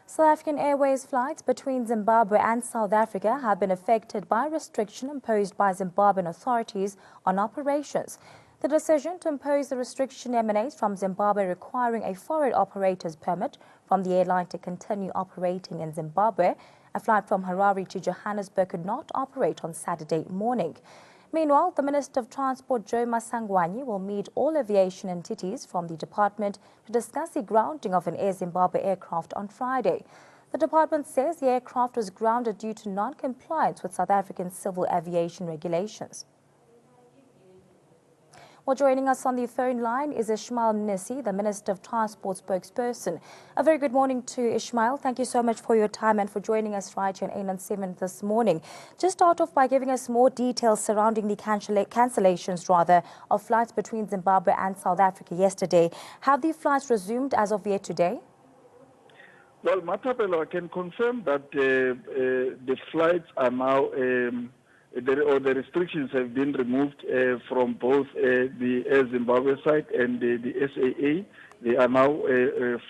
South African Airways flights between Zimbabwe and South Africa have been affected by restriction imposed by Zimbabwean authorities on operations. The decision to impose the restriction emanates from Zimbabwe requiring a foreign operator's permit from the airline to continue operating in Zimbabwe. A flight from Harare to Johannesburg could not operate on Saturday morning. Meanwhile, the Minister of Transport, Joe Masangwanyi, will meet all aviation entities from the department to discuss the grounding of an Air Zimbabwe aircraft on Friday. The department says the aircraft was grounded due to non-compliance with South African civil aviation regulations. Well, joining us on the phone line is Mnisi, the Minister of Transport spokesperson. A very good morning to Ishmael. Thank you so much for your time and for joining us right here on 8 and 7 this morning. Just start off by giving us more details surrounding the cancellations of flights between Zimbabwe and South Africa yesterday. Have the flights resumed as of yet today? Well, Matapelo, I can confirm that the flights are now the restrictions have been removed from both the Air Zimbabwe side and the SAA. They are now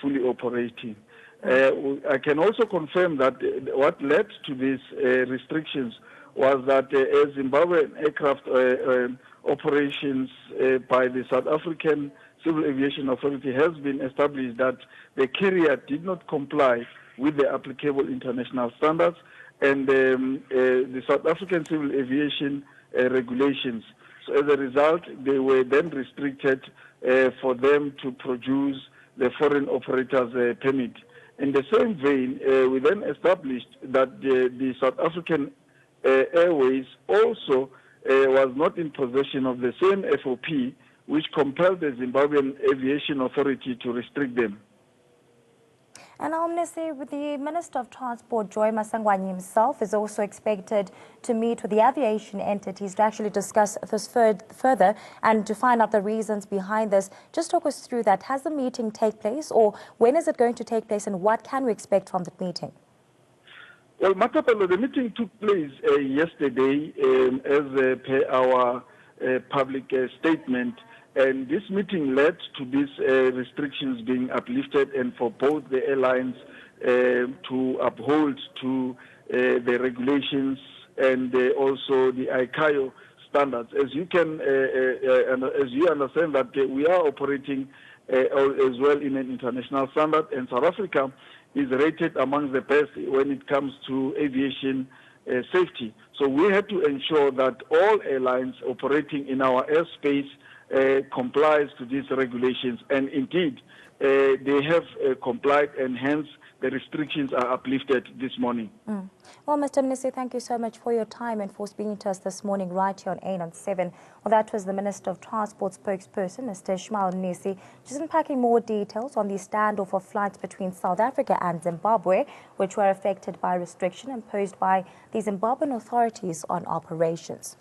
fully operating. I can also confirm that what led to these restrictions was that Air Zimbabwe aircraft operations by the South African Civil Aviation Authority has been established that the carrier did not comply with the applicable international standards and the South African Civil Aviation regulations. So as a result, they were then restricted for them to produce the foreign operator's permit. In the same vein, we then established that the South African Airways also was not in possession of the same FOP, which compelled the Zimbabwean Aviation Authority to restrict them. And Mnisi, with the Minister of Transport, Joe Masangwanyi himself, is also expected to meet with the aviation entities to actually discuss this further and to find out the reasons behind this. Just talk us through that. Has the meeting take place, or when is it going to take place, and what can we expect from that meeting? Well, Matapelo, the meeting took place yesterday as per our public statement. And this meeting led to these restrictions being uplifted and for both the airlines to uphold to the regulations and also the ICAO standards. As you can, as you understand that we are operating as well in an international standard, and South Africa is rated among the best when it comes to aviation safety. So we had to ensure that all airlines operating in our airspace complies to these regulations, and indeed they have complied, and hence the restrictions are uplifted this morning. Well, Mr. Mnisi, thank you so much for your time and for speaking to us this morning right here on 8 on 7. Well, that was the Minister of Transport spokesperson, Mr. Mnisi, just unpacking more details on the standoff of flights between South Africa and Zimbabwe, which were affected by restriction imposed by the Zimbabwean authorities on operations.